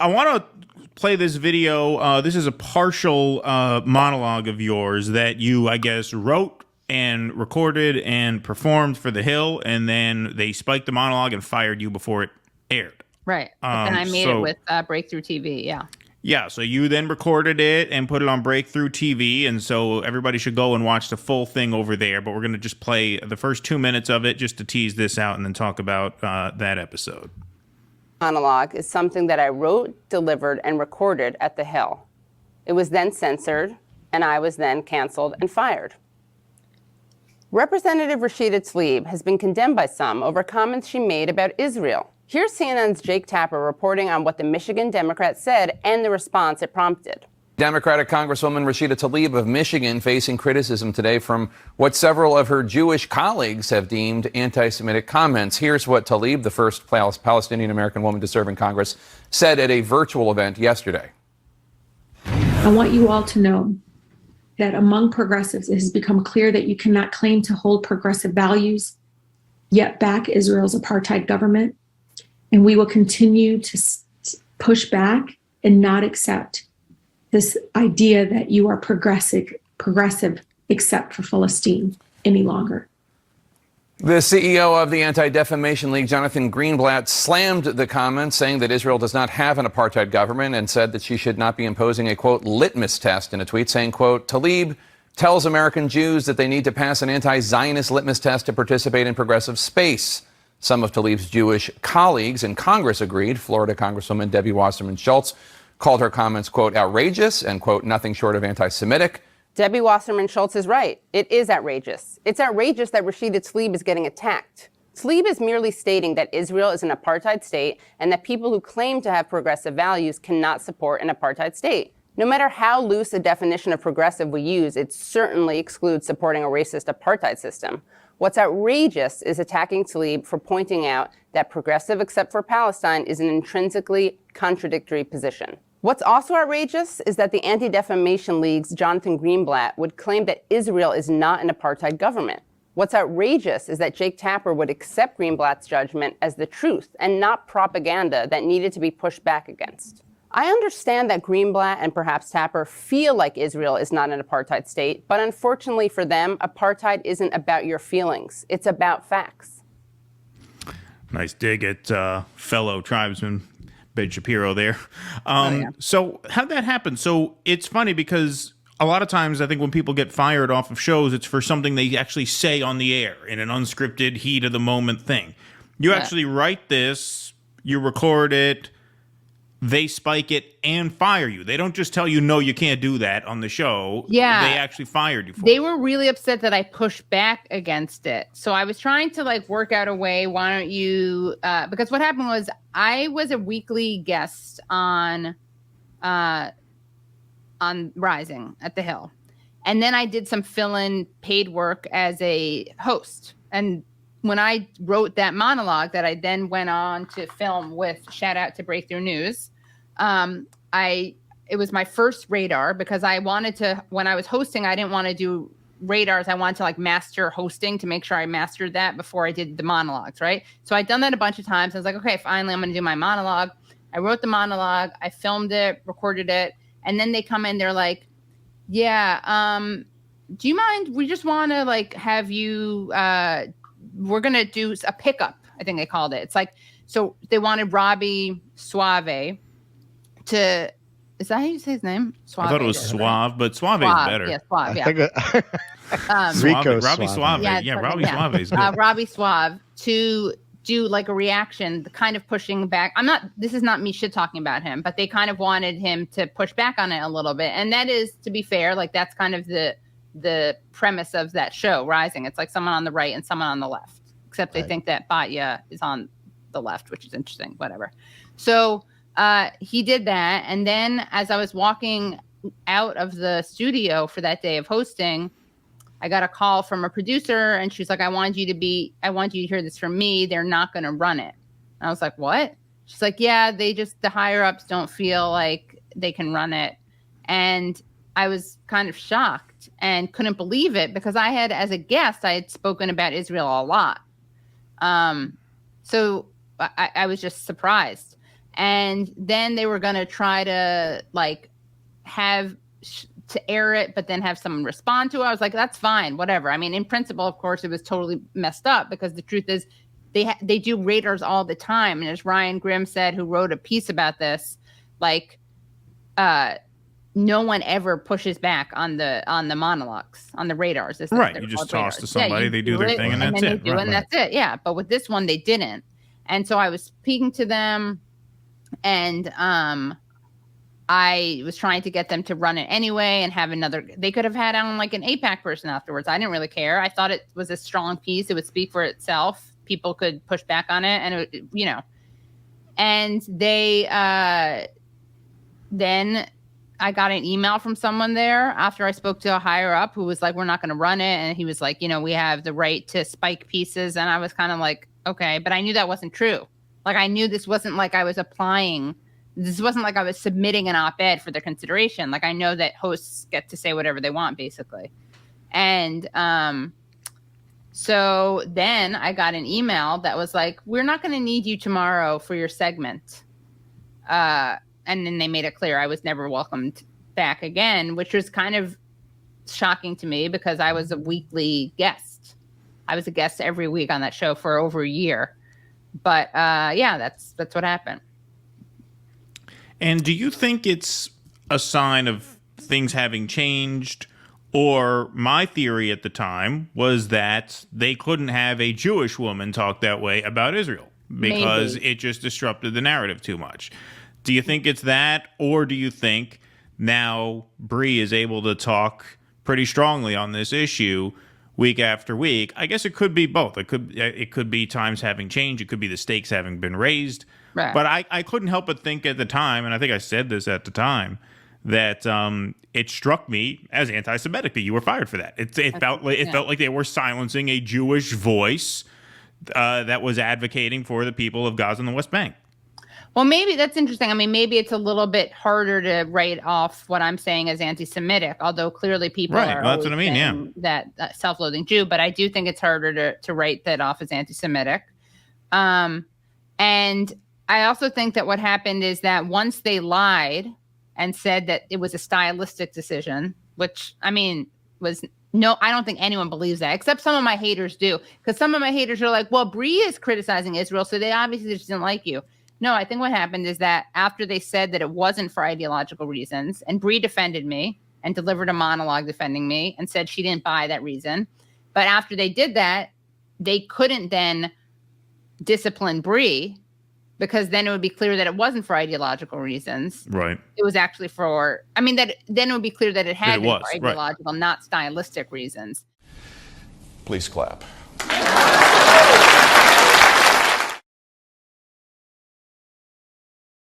I want to play this video. This is a partial monologue of yours that you, I guess, wrote and recorded and performed for The Hill, and then they spiked the monologue and fired you before it aired. Right. And I made it with Breakthrough TV. Yeah. Yeah. So you then recorded it and put it on Breakthrough TV. And so everybody should go and watch the full thing over there. But we're going to just play the first 2 minutes of it just to tease this out and then talk about that episode. Monologue is something that I wrote, delivered, and recorded at The Hill. It was then censored, and I was then canceled and fired. Representative Rashida Tlaib has been condemned by some over comments she made about Israel. Here's CNN's Jake Tapper reporting on what the Michigan Democrat said and the response it prompted. Democratic Congresswoman Rashida Tlaib of Michigan facing criticism today from what several of her Jewish colleagues have deemed anti-Semitic comments. Here's what Tlaib, the first Palestinian-American woman to serve in Congress, said at a virtual event yesterday. I want you all to know that among progressives, it has become clear that you cannot claim to hold progressive values, yet back Israel's apartheid government. And we will continue to push back and not accept this idea that you are progressive except for Palestine any longer. The CEO of the Anti-Defamation League, Jonathan Greenblatt, slammed the comments, saying that Israel does not have an apartheid government, and said that she should not be imposing a, quote, litmus test in a tweet, saying, quote, Tlaib tells American Jews that they need to pass an anti-Zionist litmus test to participate in progressive space. Some of Tlaib's Jewish colleagues in Congress agreed. Florida Congresswoman Debbie Wasserman Schultz called her comments, quote, outrageous and, quote, nothing short of anti-Semitic. Debbie Wasserman Schultz is right. It is outrageous. It's outrageous that Rashida Tlaib is getting attacked. Tlaib is merely stating that Israel is an apartheid state and that people who claim to have progressive values cannot support an apartheid state. No matter how loose a definition of progressive we use, it certainly excludes supporting a racist apartheid system. What's outrageous is attacking Tlaib for pointing out that progressive except for Palestine is an intrinsically contradictory position. What's also outrageous is that the Anti-Defamation League's Jonathan Greenblatt would claim that Israel is not an apartheid government. What's outrageous is that Jake Tapper would accept Greenblatt's judgment as the truth and not propaganda that needed to be pushed back against. I understand that Greenblatt and perhaps Tapper feel like Israel is not an apartheid state, but unfortunately for them, apartheid isn't about your feelings. It's about facts. Nice dig at fellow tribesman Ben Shapiro there. So how'd that happen? So it's funny because a lot of times I think when people get fired off of shows, it's for something they actually say on the air in an unscripted, heat of the moment thing. You actually write this, you record it, they spike it and fire you. They don't just tell you, no, you can't do that on the show. Yeah. They actually fired you for They it. were really upset that I pushed back against it. So I was trying to work out a way. Why don't you, because what happened was I was a weekly guest on Rising at the Hill. And then I did some fill-in paid work as a host. And when I wrote that monologue that I then went on to film with, shout out to Breakthrough News, it was my first radar because I wanted to, when I was hosting, I didn't want to do radars. I wanted to master hosting to make sure I mastered that before I did the monologues, right? So I'd done that a bunch of times. I was like, okay, finally I'm going to do my monologue. I wrote the monologue, I filmed it, recorded it, and then they come in, they're like, yeah, do you mind? We just want to have you, we're going to do a pickup, I think they called it. It's so they wanted Robbie Suave to, is that how you say his name? Suave. I thought it was Suave, but Suave is better. Yeah, Suave, yeah. Robbie Suave. Yeah, Robbie Suave is good. Robbie Suave to do a reaction, the kind of pushing back. This is not me shit talking about him, but they kind of wanted him to push back on it a little bit. And that is, to be fair, that's kind of the premise of that show, Rising. It's someone on the right and someone on the left, except they think that Batya is on the left, which is interesting, whatever. So he did that. And then as I was walking out of the studio for that day of hosting, I got a call from a producer and she's like, I want you to hear this from me. They're not going to run it. And I was like, what? She's like, yeah, the higher ups don't feel like they can run it. And I was kind of shocked and couldn't believe it because I had spoken about Israel a lot. So I was just surprised. And then they were going to try to like to air it, but then have someone respond to it. I was like, that's fine, whatever. I mean, in principle, of course, it was totally messed up because the truth is they do radars all the time. And as Ryan Grimm said, who wrote a piece about this, like, no one ever pushes back on the monologues, on the radars. Right. You just toss to somebody, they do their thing, and that's it. And that's it. Yeah. But with this one, they didn't. And so I was speaking to them, and I was trying to get them to run it anyway and have another. They could have had on like an APAC person afterwards. I didn't really care. I thought it was a strong piece. It would speak for itself. People could push back on it, and it, and they then I got an email from someone there after I spoke to a higher up who was like, we're not going to run it. And he was like, we have the right to spike pieces. And I was kind of like, okay, but I knew that wasn't true. Like, I knew this wasn't like I was applying. This wasn't like I was submitting an op-ed for their consideration. Like, I know that hosts get to say whatever they want, basically. And so then I got an email that was like, we're not going to need you tomorrow for your segment. And then they made it clear I was never welcomed back again, which was kind of shocking to me because I was a weekly guest. I was a guest every week on that show for over a year. But yeah, that's what happened. And do you think it's a sign of things having changed? Or my theory at the time was that they couldn't have a Jewish woman talk that way about Israel because it just disrupted the narrative too much. Do you think it's that, or do you think now Bree is able to talk pretty strongly on this issue week after week? I guess it could be both. It could be times having changed. It could be the stakes having been raised. Right. But I couldn't help but think at the time, and I think I said this at the time, that it struck me as anti-Semitic that you were fired for that. It felt like they were silencing a Jewish voice that was advocating for the people of Gaza and the West Bank. Well, maybe that's interesting. I mean, maybe it's a little bit harder to write off what I'm saying as anti-Semitic, although clearly people are that's what I mean. Yeah, that self-loathing Jew. But I do think it's harder to write that off as anti-Semitic. And I also think that what happened is that once they lied and said that it was a stylistic decision, which I mean I don't think anyone believes that, except some of my haters do, because some of my haters are like, well, Bree is criticizing Israel, so they obviously just didn't like you. No, I think what happened is that after they said that it wasn't for ideological reasons, and Bree defended me and delivered a monologue defending me and said she didn't buy that reason. But after they did that, they couldn't then discipline Bree because then it would be clear that it wasn't for ideological reasons. Right. It was actually then it would be clear that it had been for ideological, not stylistic reasons. Please clap.